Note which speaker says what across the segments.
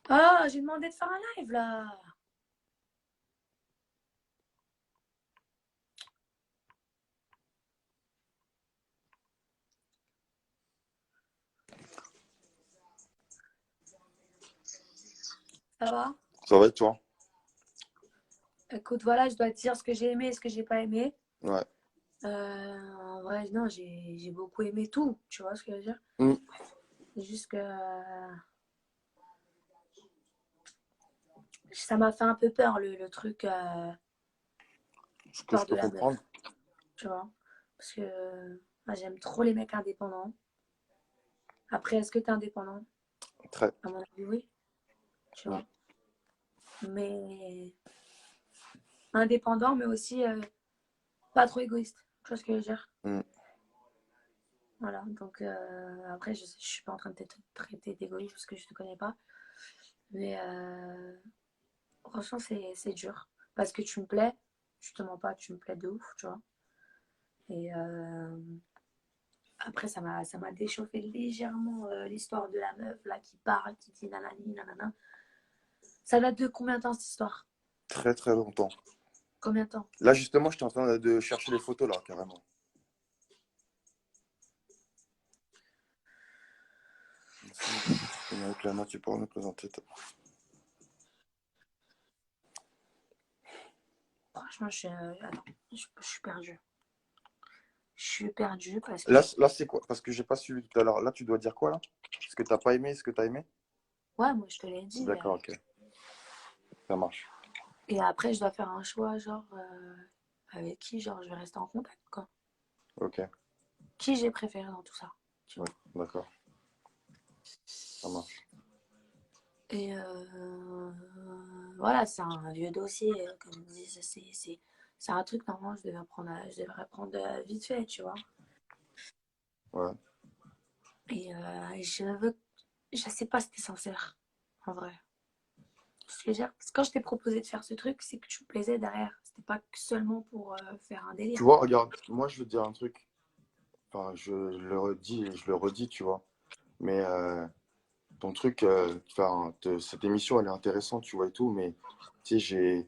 Speaker 1: Ah, j'ai demandé de faire un live là. Ça va?
Speaker 2: Ça va et toi?
Speaker 1: Écoute, voilà, je dois te dire ce que j'ai aimé et ce que j'ai pas aimé.
Speaker 2: Ouais.
Speaker 1: En vrai, non, j'ai beaucoup aimé tout. Tu vois ce que je veux dire?
Speaker 2: Hmm.
Speaker 1: C'est juste que ça m'a fait un peu peur le truc,
Speaker 2: Ce que je
Speaker 1: peur
Speaker 2: peux
Speaker 1: de la
Speaker 2: comprendre.
Speaker 1: meuf. Tu vois? Parce que moi, j'aime trop les mecs indépendants. Après, est-ce que t'es indépendant?
Speaker 2: Très.
Speaker 1: À mon avis, oui. Tu
Speaker 2: Hmm.
Speaker 1: vois? Mais indépendant, mais aussi pas trop égoïste. Tu vois ce que je veux dire?
Speaker 2: Hmm.
Speaker 1: Voilà, donc après, je suis pas en train de te traiter d'égoïste parce que je te connais pas. Mais franchement, c'est dur. Parce que tu me plais, je te mens pas, tu me plais de ouf, tu vois. Et après, ça m'a déchauffé légèrement l'histoire de la meuf là qui parle, qui dit nanani, nanana. Ça date de combien de temps cette histoire?
Speaker 2: Très très longtemps.
Speaker 1: Combien de temps?
Speaker 2: Là justement, j'étais en train de chercher les photos là, carrément. Avec Lana, tu pourras me présenter.
Speaker 1: Franchement, attends, je suis perdue. Je suis perdue parce que,
Speaker 2: Là c'est quoi? Parce que j'ai pas suivi tout à l'heure. Là, tu dois dire quoi là? Ce que t'as pas aimé, ce que t'as aimé?
Speaker 1: ouais, moi je te l'ai dit.
Speaker 2: D'accord, ok. Ça marche.
Speaker 1: Et après, je dois faire un choix, genre, avec qui, genre, je vais rester en contact, quoi.
Speaker 2: Ok.
Speaker 1: Qui j'ai préféré dans tout ça, tu
Speaker 2: Ouais,
Speaker 1: vois.
Speaker 2: d'accord. Ça marche.
Speaker 1: Et voilà, c'est un vieux dossier, comme ils disent, c'est un truc, normalement, je devrais prendre vite fait, tu vois.
Speaker 2: Ouais.
Speaker 1: Et je sais pas si t'es sincère, en vrai. Ce que je veux dire, parce que quand je t'ai proposé de faire ce truc, c'est que tu me plaisais derrière. C'était pas que seulement pour faire un
Speaker 2: Tu
Speaker 1: délire.
Speaker 2: vois, regarde, moi je veux te dire un truc. Enfin, je le redis et je le redis, tu vois. Mais ton truc, enfin, cette émission, elle est intéressante, tu vois, et tout, mais tu sais,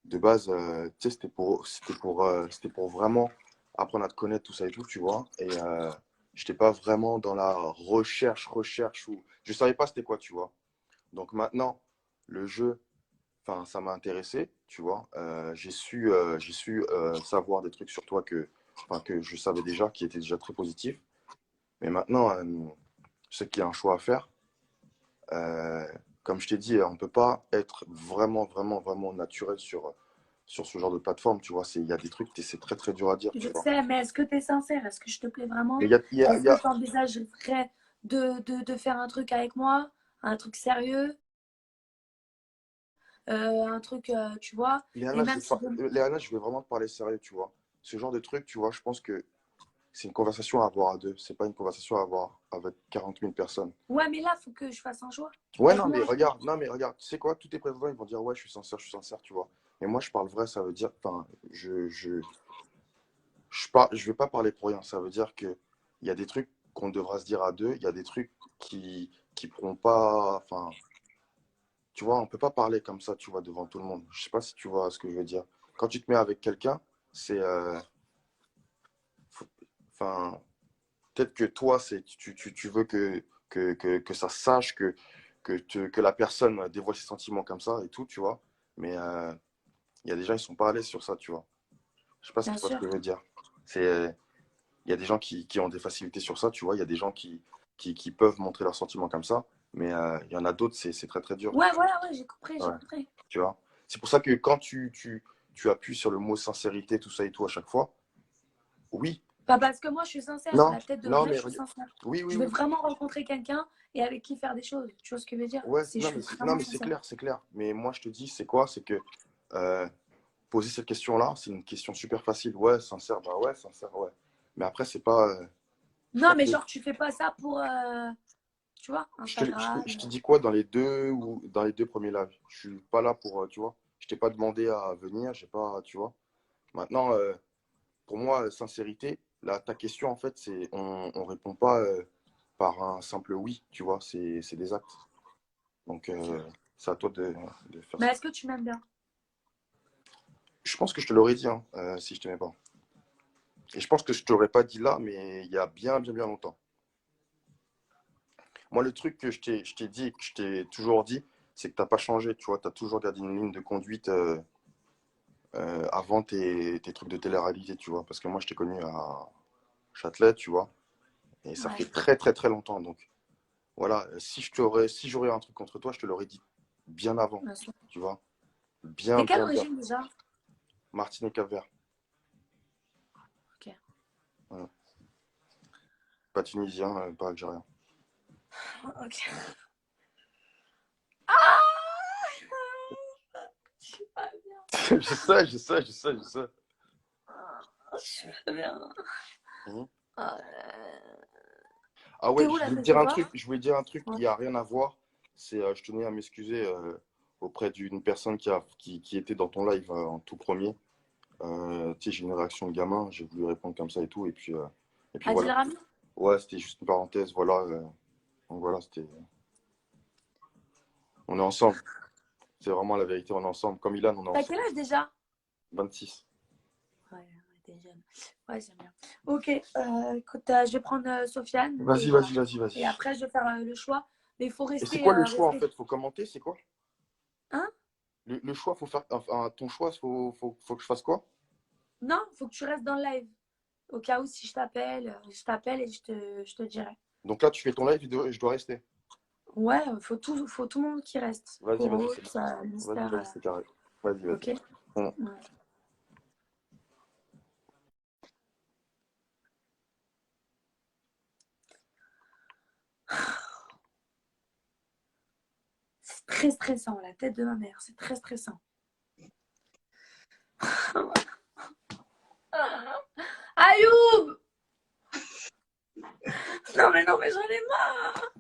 Speaker 2: de base, tu sais, c'était pour vraiment apprendre à te connaître, tout ça et tout, tu vois, et j'étais pas vraiment dans la recherche, ou je savais pas c'était quoi, tu vois. Donc maintenant, le jeu, enfin, ça m'a intéressé, tu vois. J'ai su savoir des trucs sur toi enfin, que je savais déjà, qui étaient déjà très positifs. Mais maintenant, je sais qu'il y a un choix à faire. Euh, Comme je t'ai dit, on ne peut pas être vraiment naturel sur ce genre de plateforme, tu vois. Il y a des trucs, c'est très, très dur à dire,
Speaker 1: Je
Speaker 2: tu vois.
Speaker 1: sais, mais est-ce que tu es sincère? Est-ce que je te plais
Speaker 2: Mais
Speaker 1: vraiment?
Speaker 2: il
Speaker 1: Est-ce
Speaker 2: y
Speaker 1: que
Speaker 2: a...
Speaker 1: tu envisagerais de faire un truc avec moi? Un truc sérieux? Un truc, tu vois? Et même si...
Speaker 2: Léana, je vais vraiment te parler sérieux, tu vois. Ce genre de truc, tu vois, je pense que c'est une conversation à avoir à deux. C'est pas une conversation à avoir avec 40 000 personnes.
Speaker 1: Ouais, mais là, faut que je fasse un choix
Speaker 2: Ouais,
Speaker 1: avec moi.
Speaker 2: non, mais regarde, tu sais quoi, tous tes présidents, ils vont dire, ouais, je suis sincère, tu vois. Mais moi, je parle vrai, ça veut dire, enfin, je vais pas parler pour rien. Ça veut dire que il y a des trucs qu'on devra se dire à deux. Il y a des trucs qui pourront pas. Enfin, tu vois, on peut pas parler comme ça, tu vois, devant tout le monde. Je sais pas si tu vois ce que je veux dire. Quand tu te mets avec quelqu'un, c'est, faut- enfin, peut-être que toi, tu veux que ça se sache que la personne dévoile ses sentiments comme ça et tout, tu vois. Mais il y a des gens, ils sont pas à l'aise sur ça, tu vois. Je sais pas si
Speaker 1: Bien
Speaker 2: tu vois ce
Speaker 1: sûr.
Speaker 2: que je veux dire. C'est Il y a des gens qui ont des facilités sur ça, tu vois. Il y a des gens qui peuvent montrer leurs sentiments comme ça. Mais il y en a d'autres, c'est très très dur.
Speaker 1: Ouais, voilà, ouais, j'ai compris, j'ai
Speaker 2: Ouais,
Speaker 1: compris.
Speaker 2: tu vois. C'est pour ça que quand tu appuies sur le mot sincérité, tout ça et tout à chaque fois, oui,
Speaker 1: Pas parce que moi, je suis sincère.
Speaker 2: non,
Speaker 1: La tête de
Speaker 2: non,
Speaker 1: Renée,
Speaker 2: mais
Speaker 1: je suis sincère.
Speaker 2: oui,
Speaker 1: Je veux
Speaker 2: oui.
Speaker 1: vraiment rencontrer quelqu'un et avec qui faire des choses. Tu vois ce que je veux dire?
Speaker 2: Ouais,
Speaker 1: C'est, je
Speaker 2: non,
Speaker 1: suis
Speaker 2: non,
Speaker 1: vraiment
Speaker 2: mais c'est
Speaker 1: sincère.
Speaker 2: clair, c'est clair. Mais moi, je te dis, c'est quoi? C'est que euh, poser cette question-là, c'est une question super facile. Ouais, sincère, bah ouais, sincère, ouais. Mais après, c'est pas. Je
Speaker 1: Non,
Speaker 2: pense
Speaker 1: mais
Speaker 2: que
Speaker 1: genre, tu fais pas ça pour, tu vois, Instagram.
Speaker 2: je t'ai dit quoi dans les deux ou dans les deux premiers lives? Je suis pas là pour, tu vois. Je t'ai pas demandé à venir, j'ai pas, tu vois. Maintenant, pour moi, sincérité, là, ta question, en fait, c'est, on répond pas par un simple oui, tu vois. C'est des actes. Donc, c'est à toi de faire
Speaker 1: Mais
Speaker 2: ça.
Speaker 1: est-ce que tu m'aimes bien?
Speaker 2: Je pense que je te l'aurais dit hein, si je t'aimais pas. Et je pense que je ne te l'aurais pas dit là, mais il y a bien, bien, bien longtemps. Moi, le truc que je t'ai dit et que je t'ai toujours dit, c'est que tu n'as pas changé, tu vois. Tu as toujours gardé une ligne de conduite avant tes trucs de télé-réalité, tu vois. Parce que moi, je t'ai connu à Châtelet, tu vois. Et ça fait
Speaker 1: Ouais,
Speaker 2: très, très, très longtemps. Donc, voilà, si j'aurais un truc contre toi, je te l'aurais dit bien avant,
Speaker 1: bien sûr.
Speaker 2: tu vois. Bien,
Speaker 1: T'es quelle
Speaker 2: bien, bien.
Speaker 1: origine déjà?
Speaker 2: Martinique Cap-Vert.
Speaker 1: Ok.
Speaker 2: Voilà. Pas tunisien, pas algérien.
Speaker 1: Ok. Ah! Je suis pas bien.
Speaker 2: Je sais, je sais, je sais, je sais.
Speaker 1: Ah, je suis pas bien.
Speaker 2: Mhm.
Speaker 1: Ah,
Speaker 2: Ah
Speaker 1: t'es
Speaker 2: ouais,
Speaker 1: où
Speaker 2: je
Speaker 1: là?
Speaker 2: voulais te
Speaker 1: T'es
Speaker 2: dire
Speaker 1: chez
Speaker 2: un
Speaker 1: toi?
Speaker 2: truc, je voulais dire un truc
Speaker 1: Ouais.
Speaker 2: qui a rien à voir. C'est, je tenais à m'excuser auprès d'une personne qui était dans ton live en tout premier. Tu sais, j'ai une réaction de gamin, j'ai voulu répondre comme ça et puis
Speaker 1: Adil
Speaker 2: voilà.
Speaker 1: Rami?
Speaker 2: Ouais, c'était juste une parenthèse, voilà. Donc voilà, c'était, on est ensemble. C'est vraiment la vérité, on est ensemble. Comme Ilan, on est
Speaker 1: T'as quel
Speaker 2: ensemble.
Speaker 1: âge déjà?
Speaker 2: 26.
Speaker 1: Ouais, ouais, t'es jeune. Ouais, j'aime bien. Ok, écoute, je vais prendre Sofiane
Speaker 2: Vas-y, vas-y, vas-y,
Speaker 1: et
Speaker 2: vas-y.
Speaker 1: après je vais faire le choix. Mais il faut
Speaker 2: Et c'est
Speaker 1: rester,
Speaker 2: quoi le choix en
Speaker 1: rester.
Speaker 2: fait? Faut commenter, c'est quoi?
Speaker 1: Hein?
Speaker 2: Le choix, faut faire, enfin, ton choix, faut que je fasse quoi?
Speaker 1: Non, il faut que tu restes dans le live. Au cas où si je t'appelle et je te dirai.
Speaker 2: Donc là, tu fais ton live et je dois rester.
Speaker 1: Ouais, faut tout le monde qui reste.
Speaker 2: Vas-y, vas-y,
Speaker 1: Koro,
Speaker 2: c'est bon.
Speaker 1: Mister.
Speaker 2: Vas-y, vas-y, c'est carré. Vas-y, vas-y.
Speaker 1: Ok?
Speaker 2: Hum.
Speaker 1: Ouais. C'est très stressant, la tête de ma mère. C'est très stressant. Ayoub! Non, mais j'en ai marre.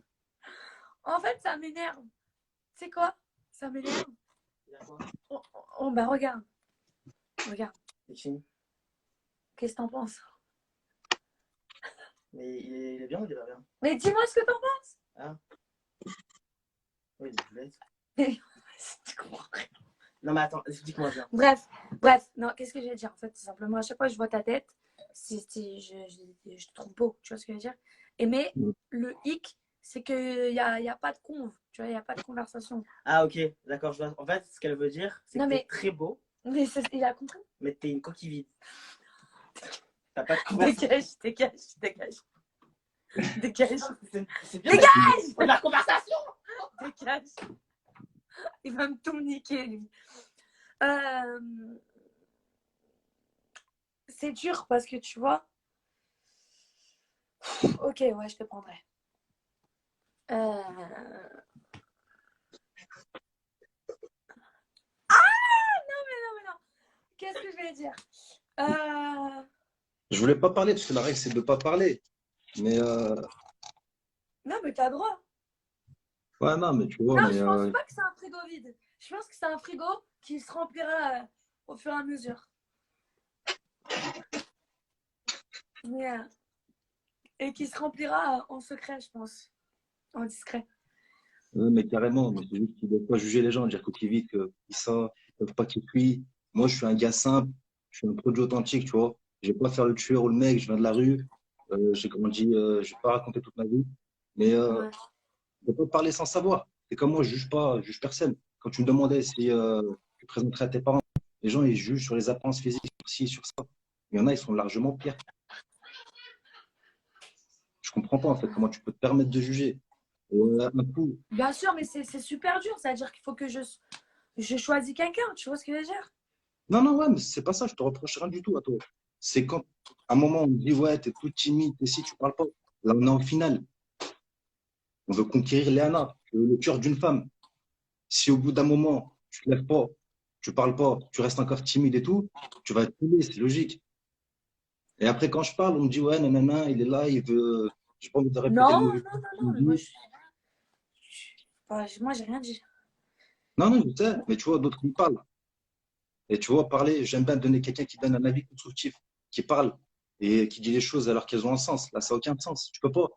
Speaker 1: En fait, ça m'énerve. C'est quoi? Ça m'énerve. Oh, oh, bah regarde. Regarde. Qu'est-ce que t'en penses?
Speaker 3: Mais il est bien ou il est pas bien?
Speaker 1: Mais dis-moi ce que t'en penses.
Speaker 3: Ah, oui, je l'ai.
Speaker 1: Tu comprends.
Speaker 3: Non, mais attends, explique-moi bien.
Speaker 1: Bref. Non, qu'est-ce que je vais dire en fait? C'est simplement à chaque fois que je vois ta tête, je te trouve beau. Tu vois ce que je veux dire? Et mais le hic, c'est qu'il y a pas de conve. Tu vois, il n'y a pas de conversation.
Speaker 3: Ah, ok, d'accord. En fait, ce qu'elle veut dire, c'est que
Speaker 1: Non,
Speaker 3: t'es
Speaker 1: mais,
Speaker 3: très beau,
Speaker 1: mais il a compris.
Speaker 3: mais t'es une coquille vide. T'as pas de conversation.
Speaker 1: Dégage. Dégage.
Speaker 3: C'est bien.
Speaker 1: Dégage!
Speaker 3: De la conversation.
Speaker 1: Dégage. Il va me tout niquer, lui. Euh, c'est dur parce que tu vois. Ok, ouais, je te prendrai. Euh... Non. Qu'est-ce que je vais dire?
Speaker 4: Je voulais pas parler parce que la règle c'est de pas parler. Mais
Speaker 1: Non, mais t'as droit.
Speaker 4: ouais, non, mais tu vois,
Speaker 1: Non,
Speaker 4: mais
Speaker 1: je pense pas que c'est un frigo vide. Je pense que c'est un frigo qui se remplira au fur et à mesure. Et qui se remplira en secret, je pense. En discret.
Speaker 4: mais carrément, mais c'est juste qu'ils ne doivent pas juger les gens, dire coquille vide, qu'ils savent, ils peuvent pas qu'ils fuient. Moi, je suis un gars simple, je suis un produit authentique, tu vois. Je vais pas faire le tueur ou le mec, je viens de la rue, j'ai grandi, je vais pas raconter toute ma vie. Mais
Speaker 1: Ouais.
Speaker 4: on peut pas parler sans savoir. C'est comme moi, je juge pas, je juge personne. Quand tu me demandais si tu présenterais à tes parents, les gens ils jugent sur les apparences physiques, sur ci, sur ça. Il y en a, ils sont largement pires. Je comprends pas en fait comment tu peux te permettre de juger. Et, un coup,
Speaker 1: Bien sûr, mais c'est super dur. C'est-à-dire qu'il faut que je choisis quelqu'un. Tu vois ce que je veux dire?
Speaker 4: non, non, ouais, mais c'est pas ça, je te reproche rien du tout à toi. C'est quand, à un moment, on me dit, ouais, t'es tout timide, et si tu parles pas. Là, on est en finale. On veut conquérir Léana, le cœur d'une femme. Si au bout d'un moment, tu te lèves pas, tu parles pas, tu restes encore timide et tout, tu vas être saoulé, c'est logique. Et après, quand je parle, on me dit, ouais, nanana, il est là, il veut. J'ai pas envie de répéter le mauvais truc qu'il me
Speaker 1: Mais moi,
Speaker 4: dit.
Speaker 1: moi, j'ai rien dit.
Speaker 4: Non, non, je sais, mais tu vois, d'autres, ils parlent. Et tu vois, parler, j'aime bien donner quelqu'un qui donne un avis constructif, qui parle et qui dit les choses alors qu'elles ont un sens. Là, ça n'a aucun sens. Tu peux pas.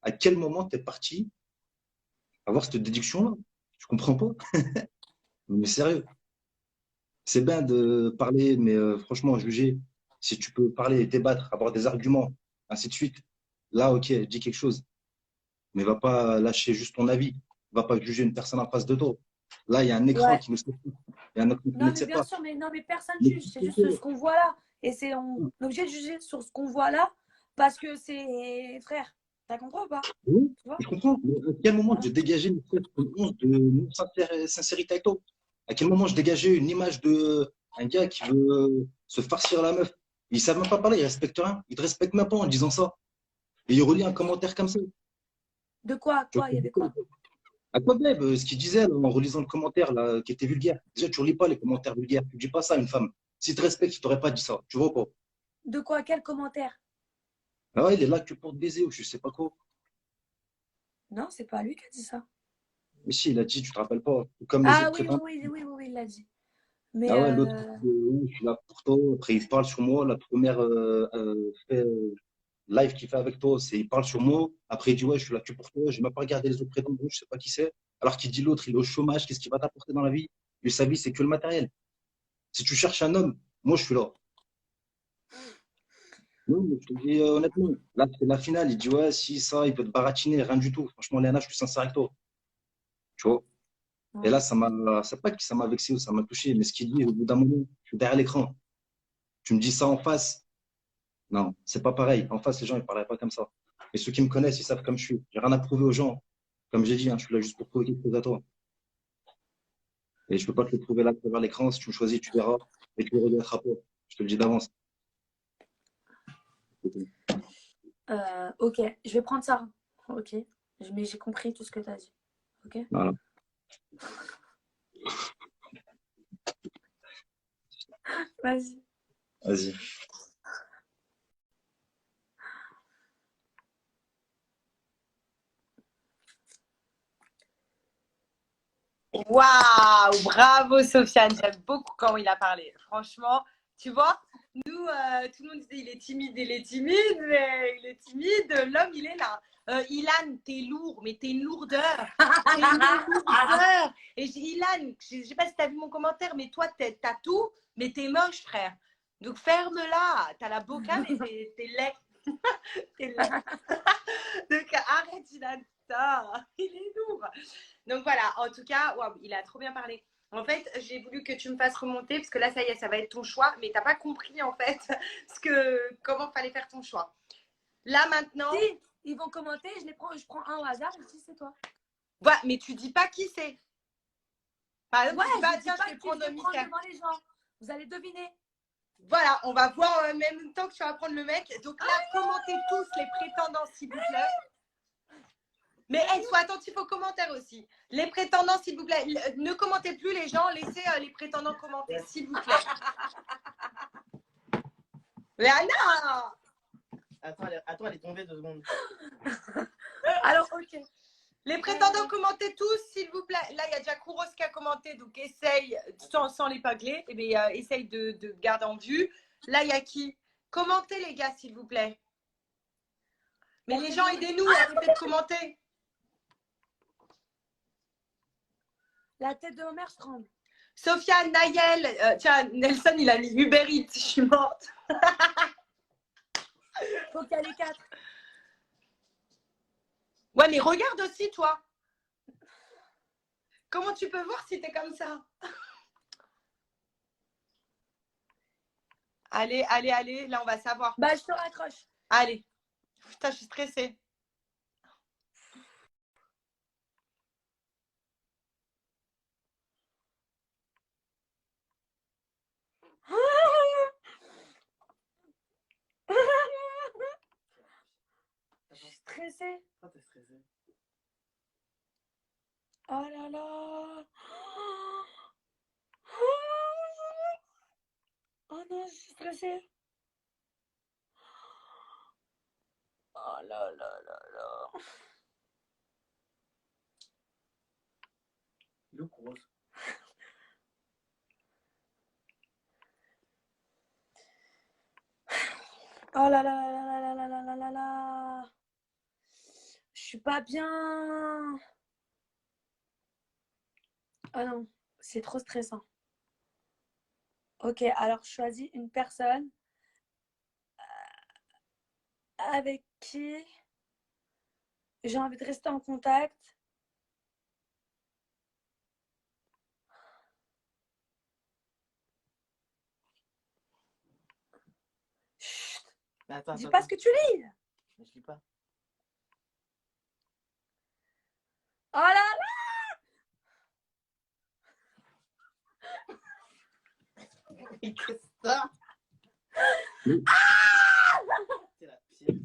Speaker 4: À quel moment tu es parti avoir cette déduction-là? Je comprends pas. Mais sérieux, c'est bien de parler, mais franchement, juger, si tu peux parler, débattre, avoir des arguments, ainsi de suite, là, ok, dis quelque chose, mais va pas lâcher juste ton avis, va pas juger une personne en face de toi. Là, il y a un écran
Speaker 1: Ouais.
Speaker 4: qui nous sépare, il y a un écran qui
Speaker 1: Non,
Speaker 4: ne
Speaker 1: mais
Speaker 4: sait
Speaker 1: bien
Speaker 4: pas.
Speaker 1: sûr, mais personne
Speaker 4: Mais
Speaker 1: juge. C'est juste ce qu'on voit là. Et on est obligé de juger sur ce qu'on voit là parce que c'est frère. T'as compris ou pas?
Speaker 4: oui,
Speaker 1: Tu vois?
Speaker 4: je comprends. Mais à quel moment
Speaker 1: Voilà.
Speaker 4: je dégageais une once de sincérité avec toi? À quel moment je dégageais une image de un gars qui veut se farcir la meuf? Ils ne savent même pas parler, ils respectent rien. Ils te respectent même pas en disant ça. Et ils relient un commentaire comme ça.
Speaker 1: De quoi?
Speaker 4: Tu
Speaker 1: Quoi? Il y avait quoi?
Speaker 4: vois, à quoi, Gleb, ce qu'il disait là, en relisant le commentaire là, qui était vulgaire. Déjà, tu relis pas les commentaires vulgaires. Tu dis pas ça à une femme. Si te respecte, il t'aurait pas dit ça. Tu vois pas?
Speaker 1: De quoi? Quel commentaire?
Speaker 4: Ah ouais, il est là que pour te baiser ou je sais pas quoi.
Speaker 1: Non, c'est pas lui qui a dit ça.
Speaker 4: Mais si, il a dit, tu te rappelles pas. Comme les
Speaker 1: Ah
Speaker 4: autres
Speaker 1: oui,
Speaker 4: prétendants.
Speaker 1: il l'a dit. Mais
Speaker 4: Ah ouais, l'autre, je suis là pour toi. Après, il parle sur moi. La première live qu'il fait avec toi, c'est il parle sur moi. Après, il dit, ouais, je suis là que pour toi. J'ai même pas regardé les autres prétendants, je sais pas qui c'est. Alors qu'il dit l'autre, il est au chômage. Qu'est-ce qu'il va t'apporter dans la vie? Lui, sa vie, c'est que le matériel. Si tu cherches un homme, moi, je suis là. Non, mais je te dis honnêtement, là, c'est la finale. Il dit, ouais, si ça, il peut te baratiner, rien du tout. Franchement, Léana, je suis sincère avec toi. Tu vois? Et
Speaker 1: ouais.
Speaker 4: là, c'est pas que ça m'a vexé ou ça m'a touché, mais ce qu'il dit, au bout d'un moment, je suis derrière l'écran. Tu me dis ça en face. Non, c'est pas pareil. En face, les gens, ils parleraient pas comme ça. Et ceux qui me connaissent, ils savent comme je suis. J'ai rien à prouver aux gens. Comme j'ai dit, hein, je suis là juste pour prouver quelque chose à toi. Et je peux pas te le prouver là, à travers l'écran. Si tu me choisis, tu verras. Et tu le regretteras pas. Je te le dis d'avance.
Speaker 1: Ok, je vais prendre ça. Ok. Mais j'ai compris tout ce que tu as dit. Ok.
Speaker 4: Voilà.
Speaker 1: Vas-y.
Speaker 4: Vas-y.
Speaker 5: Waouh, bravo Sofiane, j'aime beaucoup quand il a parlé. Franchement, tu vois, nous, tout le monde disait il est timide, mais il est timide. L'homme, il est là. Ilan, t'es lourd, mais t'es une lourdeur. T'es une lourdeur. Et je dis, Ilan, je sais pas si t'as vu mon commentaire, mais toi, t'as tout, mais t'es moche, frère. Donc ferme-la. T'as la boca, mais t'es laid. T'es laid. Donc arrête, Ilan. Putain, il est lourd. Donc voilà, en tout cas, wow, il a trop bien parlé. En fait, j'ai voulu que tu me fasses remonter parce que là, ça y est, ça va être ton choix, mais t'as pas compris en fait comment fallait faire ton choix. Là maintenant,
Speaker 1: Si, ils vont commenter, je prends un au hasard et je dis c'est toi.
Speaker 5: voilà, mais tu dis pas qui c'est. Par exemple,
Speaker 1: Ouais,
Speaker 5: tu dis pas,
Speaker 1: je
Speaker 5: tiens,
Speaker 1: dis pas
Speaker 5: je vais
Speaker 1: qui je
Speaker 5: prendre
Speaker 1: vais prendre
Speaker 5: Mika.
Speaker 1: devant les gens. Vous allez deviner.
Speaker 5: Voilà, on va voir en même temps que tu vas prendre le mec. Donc là, commentez tous les prétendants, s'il vous plaît. Mais sois attentif aux commentaires aussi. Les prétendants, s'il vous plaît. Ne commentez plus les gens, laissez les prétendants commenter, s'il vous plaît. Mais Anna!
Speaker 3: Attends, elle est tombée 2 secondes.
Speaker 1: Alors, ok.
Speaker 5: Les prétendants, commentez tous, s'il vous plaît. Là, il y a déjà Kouros qui a commenté, donc essaye, sans l'épingler, essaye de garder en vue. Là, il y a qui? Commentez, les gars, s'il vous plaît. Mais les gens, aidez-nous, arrêtez de commenter.
Speaker 1: La tête de Homer, je tremble.
Speaker 5: Sofiane, Nayel, tiens, Nelson, il a mis Uber Eats, je suis morte.
Speaker 1: Faut qu'il y ait les 4.
Speaker 5: Ouais, mais regarde aussi, toi. Comment tu peux voir si t'es comme ça? Allez, allez, allez, là, on va savoir.
Speaker 1: Bah, je te raccroche.
Speaker 5: Allez. Putain, je suis stressée.
Speaker 1: Je suis stressée.
Speaker 3: Ah, t'es stressée.
Speaker 1: Oh là là. Oh non, je suis stressée. Oh là là là là.
Speaker 3: Il est où, Kouros?
Speaker 1: Oh là là là là là là là là là. Je suis pas bien. Ah non, c'est trop stressant. Ok, alors choisis une personne avec qui j'ai envie de rester en contact. Chut,
Speaker 3: Mais attends,
Speaker 1: dis
Speaker 3: attends,
Speaker 1: pas ce
Speaker 3: attends.
Speaker 1: que tu lis.
Speaker 3: Mais je lis pas.
Speaker 1: Oh là là,
Speaker 3: Et que ça,
Speaker 4: Oui.
Speaker 3: c'est la pire.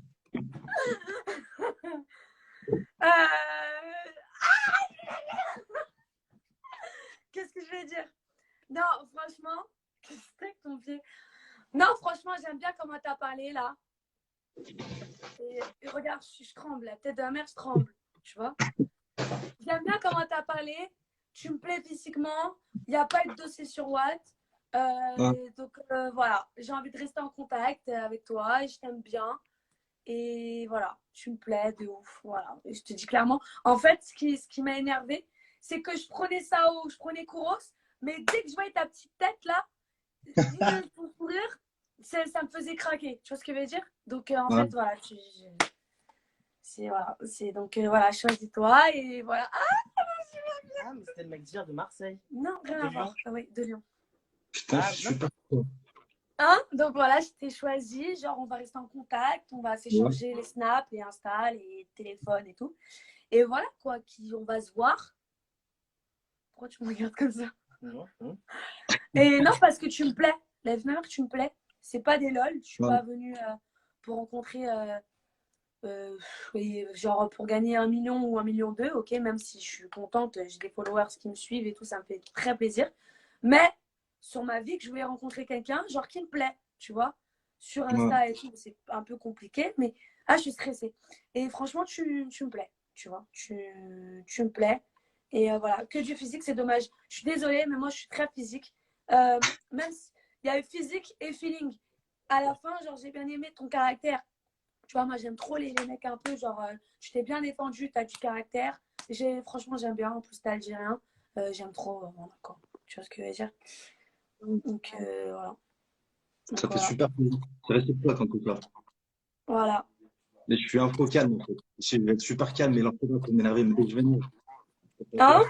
Speaker 1: euh, qu'est-ce que je vais dire? Non, franchement, qu'est-ce que c'est que ton pied? Non, franchement, j'aime bien comment t'as parlé là. Et regarde, je tremble, la tête de la mère, je tremble, tu vois. J'aime bien comment t'as parlé. Tu me plais physiquement. Il n'y a pas eu de dossier sur Watt.
Speaker 4: Ouais.
Speaker 1: Donc voilà, j'ai envie de rester en contact avec toi et je t'aime bien. Et voilà, tu me plais de ouf. Voilà, et je te dis clairement. En fait, ce qui m'a énervé, c'est que je prenais Sao, je prenais Kouros, mais dès que je voyais ta petite tête là, ton sourire, ça me faisait craquer. Tu vois ce que je veux dire? Donc en
Speaker 4: Ouais.
Speaker 1: fait, voilà, c'est voilà, c'est donc voilà, choisis-toi et voilà.
Speaker 3: Ah, mais c'était le mec d'hier de Marseille.
Speaker 1: Non, rien
Speaker 3: De
Speaker 1: à
Speaker 3: Lyon.
Speaker 1: voir. Ah oui, de Lyon.
Speaker 4: Putain,
Speaker 3: Ah,
Speaker 4: je suis
Speaker 3: non.
Speaker 4: super content.
Speaker 1: Hein? Donc voilà, je t'ai choisi. Genre, on va rester en contact, on va
Speaker 4: Ouais.
Speaker 1: s'échanger les snaps, les Insta, les téléphones et tout. Et voilà, quoi, on va se voir. Pourquoi tu me regardes comme ça?
Speaker 3: Non, non.
Speaker 1: Et non, parce que tu me plais. La vie de ma mère, tu me plais. C'est pas des lol. Je suis
Speaker 4: Ouais.
Speaker 1: pas venue pour rencontrer, oui, genre pour gagner 1 million ou 1,2 million, ok, même si je suis contente, j'ai des followers qui me suivent et tout, ça me fait très plaisir. Mais sur ma vie, que je voulais rencontrer quelqu'un, genre qui me plaît, tu vois. Sur
Speaker 4: Ouais.
Speaker 1: Insta et tout, c'est un peu compliqué, mais ah, je suis stressée. Et franchement, tu me plais, tu vois. Tu me plais. Et voilà, que du physique, c'est dommage. Je suis désolée, mais moi, je suis très physique. Euh, Même s'il y a eu physique et feeling. À la fin, genre, j'ai bien aimé ton caractère. Tu vois, moi, j'aime trop les mecs un peu, genre, tu t'es bien défendu, t'as du caractère. Franchement, j'aime bien. En plus, t'es algérien. J'aime trop. Voilà, quoi. Tu vois ce que je veux dire? Donc, voilà. Donc,
Speaker 4: Ça fait
Speaker 1: voilà.
Speaker 4: super plaisir. C'est réciproque en tout cas.
Speaker 1: Voilà.
Speaker 4: Mais je suis un faux calme en fait. Je vais être super calme, mais il en faut pas pour m'énerver. Mais dès que je vais venir.
Speaker 1: Hein?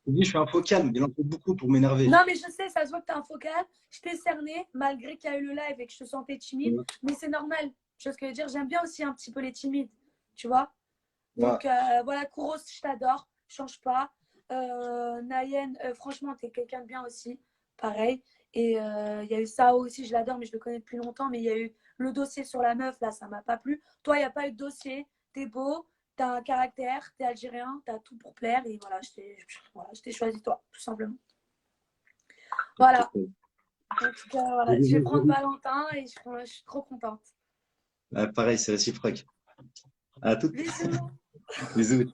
Speaker 4: Je dis, je suis un faux calme, il en faut beaucoup pour m'énerver.
Speaker 1: Non, mais je sais, ça se voit que t'es un focal. Je t'ai cerné, malgré qu'il y a eu le live et que je te sentais timide.
Speaker 4: Ouais.
Speaker 1: Mais c'est normal. Tu vois ce que je veux dire? J'aime bien aussi un petit peu les timides. Tu vois?
Speaker 4: Ouais.
Speaker 1: Donc, voilà, Kouros, je t'adore. Change pas. Nayen, franchement, t'es quelqu'un de bien aussi. Pareil. Et il y a eu Sao aussi, je l'adore, mais je le connais depuis longtemps. Mais il y a eu le dossier sur la meuf, là, ça m'a pas plu. Toi, il n'y a pas eu de dossier. T'es beau, t'as un caractère, t'es algérien, t'as tout pour plaire. Et voilà, je t'ai choisi toi, tout simplement. Voilà. En tout cas, voilà. Je vais prendre Valentin et je suis trop contente.
Speaker 4: Ouais, pareil, c'est réciproque. À toutes.
Speaker 1: Bisous.
Speaker 4: Bisous.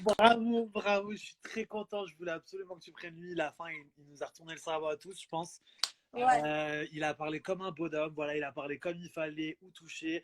Speaker 6: Bravo, bravo, je suis très content. Je voulais absolument que tu prennes lui. La fin, il nous a retourné le cerveau à tous, je pense.
Speaker 1: Ouais.
Speaker 6: Il a parlé comme un bonhomme. Voilà, il a parlé comme il fallait, où toucher.